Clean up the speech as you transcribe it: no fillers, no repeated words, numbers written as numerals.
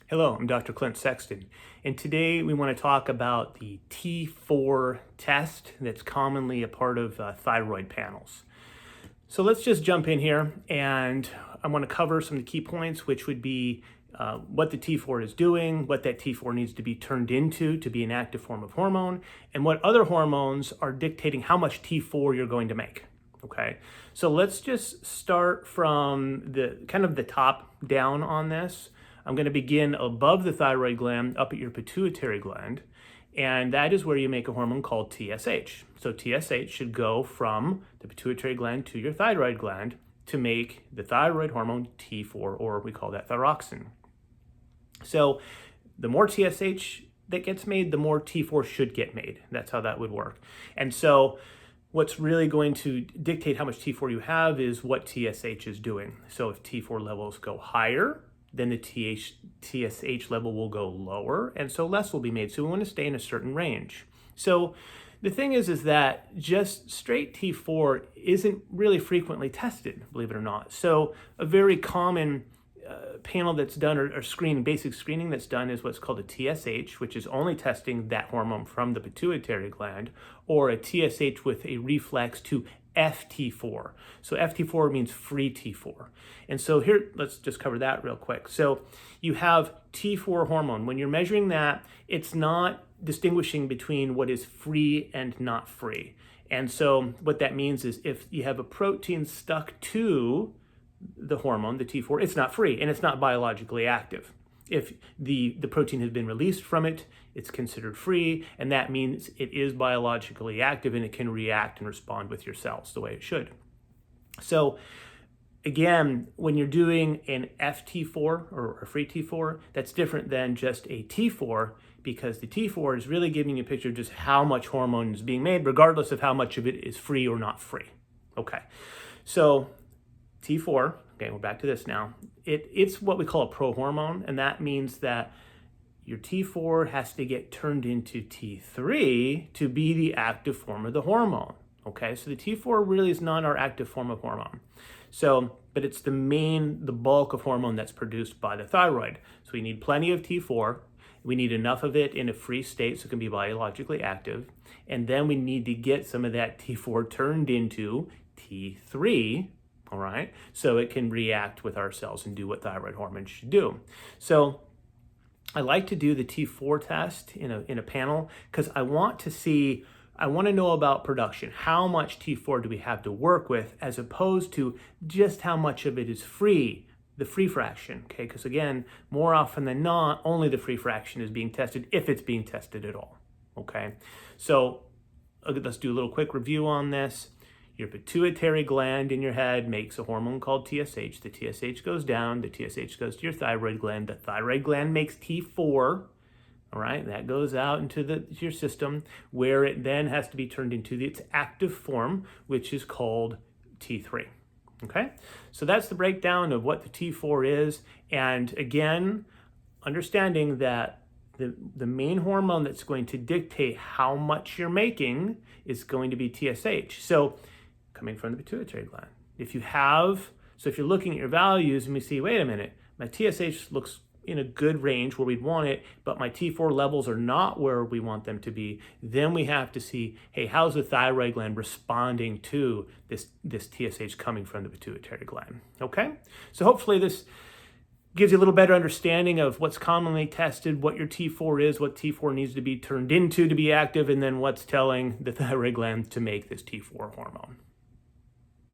Hello, I'm Dr. Clint Sexton, and today we want to talk about the T4 test that's commonly a part of thyroid panels. So let's just jump in here, and I want to cover some of the key points, which would be what the T4 is doing, what that T4 needs to be turned into to be an active form of hormone, and what other hormones are dictating how much T4 you're going to make. Okay, so let's just start from the top down on this. I'm going to begin above the thyroid gland, up at your pituitary gland, and that is where you make a hormone called TSH. So TSH should go from the pituitary gland to your thyroid gland to make the thyroid hormone T4, or we call that thyroxine. So the more TSH that gets made, the more T4 should get made. That's how that would work. And so what's really going to dictate how much T4 you have is what TSH is doing. So if T4 levels go higher, then the TSH level will go lower, and so less will be made. So we want to stay in a certain range. So the thing is that just straight T4 isn't really frequently tested, believe it or not. So a very common panel that's done, or basic screening that's done, is what's called a TSH, which is only testing that hormone from the pituitary gland, or a TSH with a reflex to FT4. So FT4 means free T4. And so here, let's just cover that real quick. So you have T4 hormone. When you're measuring that, it's not distinguishing between what is free and not free. And so what that means is if you have a protein stuck to the hormone, the T4, it's not free and it's not biologically active. If the protein has been released from it, it's considered free, and that means it is biologically active and it can react and respond with your cells the way it should. So again, when you're doing an FT4 or a free T4, that's different than just a T4, because the T4 is really giving you a picture of just how much hormone is being made, regardless of how much of it is free or not free. Okay, so T4, okay, we're back to this now. It's what we call a prohormone, and that means that your T4 has to get turned into T3 to be the active form of the hormone. Okay, so the T4 really is not our active form of hormone. So, but it's the bulk of hormone that's produced by the thyroid. So we need plenty of T4. We need enough of it in a free state so it can be biologically active. And then we need to get some of that T4 turned into T3, all right, so it can react with our cells and do what thyroid hormones should do. So I like to do the T4 test in a panel because I want to know about production. How much T4 do we have to work with, as opposed to just how much of it is free, the free fraction, okay? Because again, more often than not, only the free fraction is being tested, if it's being tested at all, okay? So let's do a little quick review on this. Your pituitary gland in your head makes a hormone called TSH. The TSH goes down, the TSH goes to your thyroid gland. The thyroid gland makes T4, all right? That goes out into your system, where it then has to be turned into its active form, which is called T3, okay? So that's the breakdown of what the T4 is. And again, understanding that the main hormone that's going to dictate how much you're making is going to be TSH. So coming from the pituitary gland. If you're looking at your values and we see, wait a minute, my TSH looks in a good range where we'd want it, but my T4 levels are not where we want them to be, then we have to see, hey, how's the thyroid gland responding to this TSH coming from the pituitary gland, okay? So hopefully this gives you a little better understanding of what's commonly tested, what your T4 is, what T4 needs to be turned into to be active, and then what's telling the thyroid gland to make this T4 hormone.